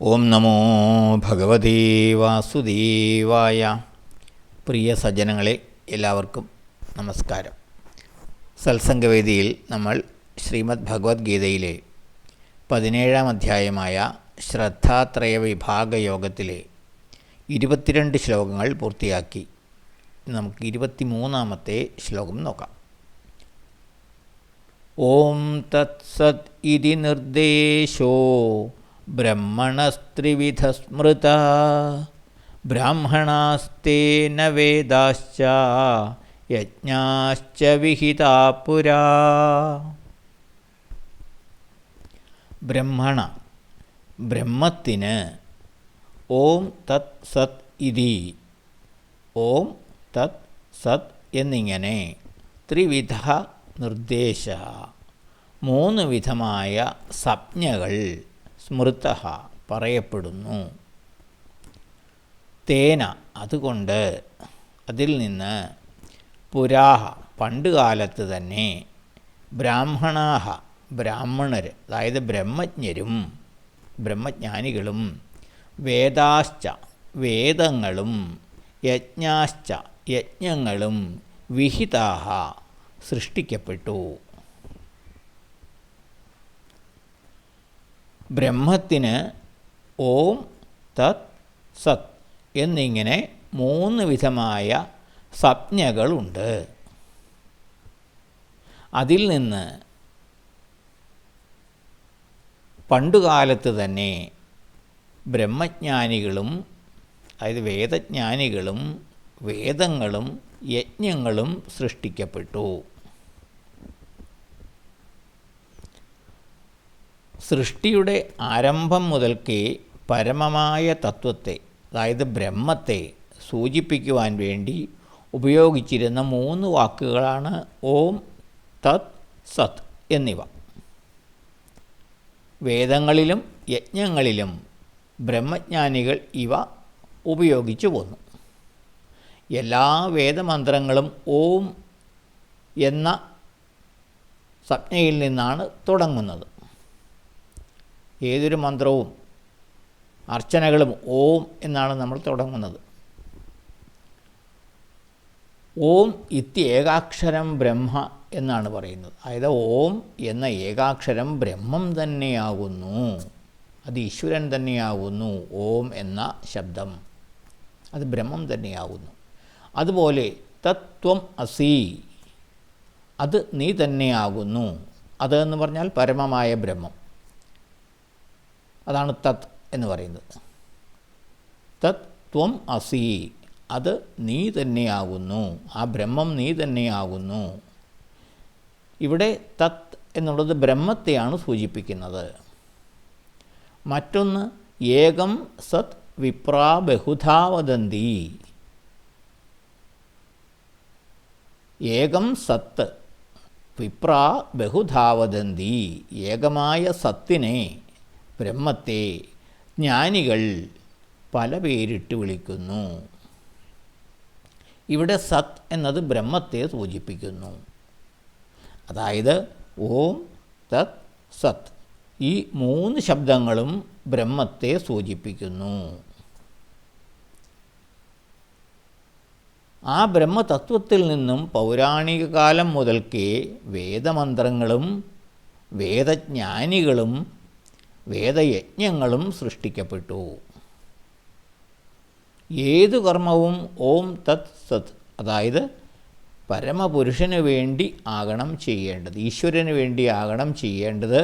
ഓം നമോ ഭഗവതേ വാസുദേവായ. പ്രിയ സജ്ജനങ്ങളെ, എല്ലാവർക്കും നമസ്കാരം. സത്സംഗവേദിയിൽ നമ്മൾ ശ്രീമദ് ഭഗവത്ഗീതയിലെ 17-ാം അധ്യായമായ ശ്രദ്ധാത്രയ വിഭാഗ യോഗത്തിലെ 22 ശ്ലോകങ്ങൾ പൂർത്തിയാക്കി. നമുക്ക് 23-ാമത്തെ ശ്ലോകം നോക്കാം. ഓം തത്സത് ഇതി നിർദ്ദേശോ ബ്രഹ്മണസ്ത്രിവിധ സ്മൃത ബ്രാഹ്മണാസ്തേന വേദാശ്ച യജ്ഞാശ്ച വിഹിതാ പുരാ. ബ്രഹ്മണ, ബ്രഹ്മത്തിന്, ഓം തത് സത് ഇതി, ഓം തത് സത് എന്നിങ്ങനെ ത്രിവിധ നിർദ്ദേശ, 3 വിധമായ സംജ്ഞകൾ സ്മൃത പറയപ്പെടുന്നു. തേന അതുകൊണ്ട്, അതിൽ നിന്ന്, പുരാഹ പണ്ടുകാലത്ത് തന്നെ, ബ്രാഹ്മണാഹ ബ്രാഹ്മണർ അതായത് ബ്രഹ്മജ്ഞരും ബ്രഹ്മജ്ഞാനികളും, വേദാശ്ച വേദങ്ങളും, യജ്ഞാശ്ച യജ്ഞങ്ങളും, വിഹിതാഹ സൃഷ്ടിക്കപ്പെട്ടു. ബ്രഹ്മത്തിന് ഓം തത് സത് എന്നിങ്ങനെ 3 വിധമായ സംജ്ഞകളുണ്ട്. അതിൽ നിന്ന് പണ്ടുകാലത്ത് തന്നെ ബ്രഹ്മജ്ഞാനികളും അതായത് വേദജ്ഞാനികളും വേദങ്ങളും യജ്ഞങ്ങളും സൃഷ്ടിക്കപ്പെട്ടു. സൃഷ്ടിയുടെ ആരംഭം മുതൽക്കേ പരമമായ തത്വത്തെ അതായത് ബ്രഹ്മത്തെ സൂചിപ്പിക്കുവാൻ വേണ്ടി ഉപയോഗിച്ചിരുന്ന 3 വാക്കുകളാണ് ഓം തത് സത് എന്നിവ. വേദങ്ങളിലും യജ്ഞങ്ങളിലും ബ്രഹ്മജ്ഞാനികൾ ഇവ ഉപയോഗിച്ചു പോന്നു. എല്ലാ വേദമന്ത്രങ്ങളും ഓം എന്ന സംജ്ഞയിൽ നിന്നാണ് തുടങ്ങുന്നത്. ഏതൊരു മന്ത്രവും അർച്ചനകളും ഓം എന്നാണ് നമ്മൾ തുടങ്ങുന്നത്. ഓം ഇത്യേകാക്ഷരം ബ്രഹ്മ എന്നാണ് പറയുന്നത്. അതായത് ഓം എന്ന ഏകാക്ഷരം ബ്രഹ്മം തന്നെയാകുന്നു, അത് ഈശ്വരൻ തന്നെയാകുന്നു. ഓം എന്ന ശബ്ദം അത് ബ്രഹ്മം തന്നെയാകുന്നു. അതുപോലെ തത്വം അസി, അത് നീ തന്നെയാകുന്നു. അത് എന്ന് പറഞ്ഞാൽ പരമമായ ബ്രഹ്മം, അതാണ് തത് എന്ന് പറയുന്നത്. തത് ത്വം അസി, അത് നീ തന്നെയാകുന്നു, ആ ബ്രഹ്മം നീ തന്നെയാകുന്നു. ഇവിടെ തത് എന്നുള്ളത് ബ്രഹ്മത്തെയാണ് സൂചിപ്പിക്കുന്നത്. മറ്റൊന്ന് ഏകം സത് വിപ്രാ ബഹുധാ വദന്തി. ഏകം സത്ത് വിപ്രാ ബഹുധാ വദന്തി, ഏകമായ സത്തിനെ ബ്രഹ്മത്തെ ജ്ഞാനികൾ പല പേരിട്ട് വിളിക്കുന്നു. ഇവിടെ സത് എന്നത് ബ്രഹ്മത്തെ സൂചിപ്പിക്കുന്നു. അതായത് ഓം തത് സത്, ഈ 3 ശബ്ദങ്ങളും ബ്രഹ്മത്തെ സൂചിപ്പിക്കുന്നു. ആ ബ്രഹ്മതത്വത്തിൽ നിന്നും പൗരാണിക കാലം മുതൽക്കേ വേദമന്ത്രങ്ങളും വേദജ്ഞാനികളും വേദയജ്ഞങ്ങളും സൃഷ്ടിക്കപ്പെട്ടു. ഏതു കർമ്മവും ഓം തത് സത്, അതായത് പരമപുരുഷന് വേണ്ടി ആകണം ചെയ്യേണ്ടത്, ഈശ്വരന് വേണ്ടി ആകണം ചെയ്യേണ്ടത്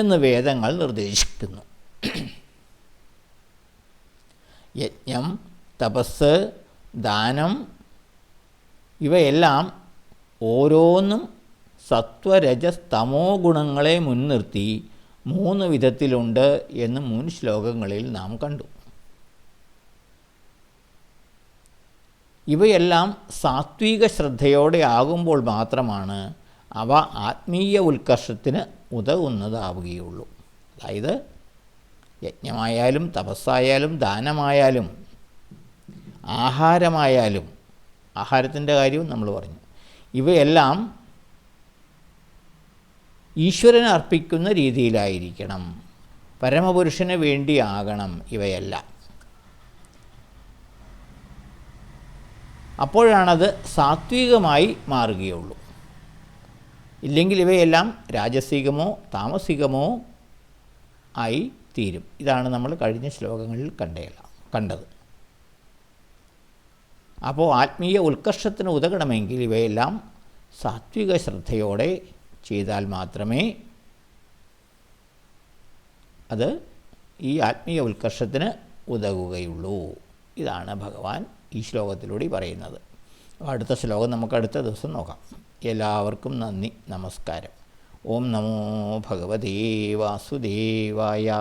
എന്ന് വേദങ്ങൾ നിർദ്ദേശിക്കുന്നു. യജ്ഞം, തപസ്, ദാനം ഇവയെല്ലാം ഓരോന്നും സത്വരജസ്തമോ ഗുണങ്ങളെ മുൻനിർത്തി 3 വിധത്തിലുണ്ട് എന്ന് മുൻ ശ്ലോകങ്ങളിൽ നാം കണ്ടു. ഇവയെല്ലാം സാത്വിക ശ്രദ്ധയോടെ ആകുമ്പോൾ മാത്രമാണ് അവ ആത്മീയ ഉത്കർഷത്തിന് ഉതകുന്നതാവുകയുള്ളൂ. അതായത് യജ്ഞമായാലും തപസ്സായാലും ദാനമായാലും ആഹാരമായാലും, ആഹാരത്തിൻ്റെ കാര്യവും നമ്മൾ പറഞ്ഞു, ഇവയെല്ലാം ഈശ്വരന് അർപ്പിക്കുന്ന രീതിയിലായിരിക്കണം. പരമപുരുഷന് വേണ്ടിയാകണം ഇവയെല്ലാം. അപ്പോഴാണത് സാത്വികമായി മാറുകയുള്ളൂ. ഇല്ലെങ്കിൽ ഇവയെല്ലാം രാജസികമോ താമസികമോ ആയി തീരും. ഇതാണ് നമ്മൾ കഴിഞ്ഞ ശ്ലോകങ്ങളിൽ കണ്ടത്. അപ്പോൾ ആത്മീയ ഉത്കർഷത്തിന് ഉതകണമെങ്കിൽ ഇവയെല്ലാം സാത്വിക ശ്രദ്ധയോടെ ചെയ്താൽ മാത്രമേ അത് ഈ ആത്മീയ ഉത്കർഷത്തിന് ഉതകുകയുള്ളൂ. ഇതാണ് ഭഗവാൻ ഈ ശ്ലോകത്തിലൂടെ പറയുന്നത്. അടുത്ത ശ്ലോകം നമുക്ക് അടുത്ത ദിവസം നോക്കാം. എല്ലാവർക്കും നന്ദി, നമസ്കാരം. ഓം നമോ ഭഗവതേ വാസുദേവായ.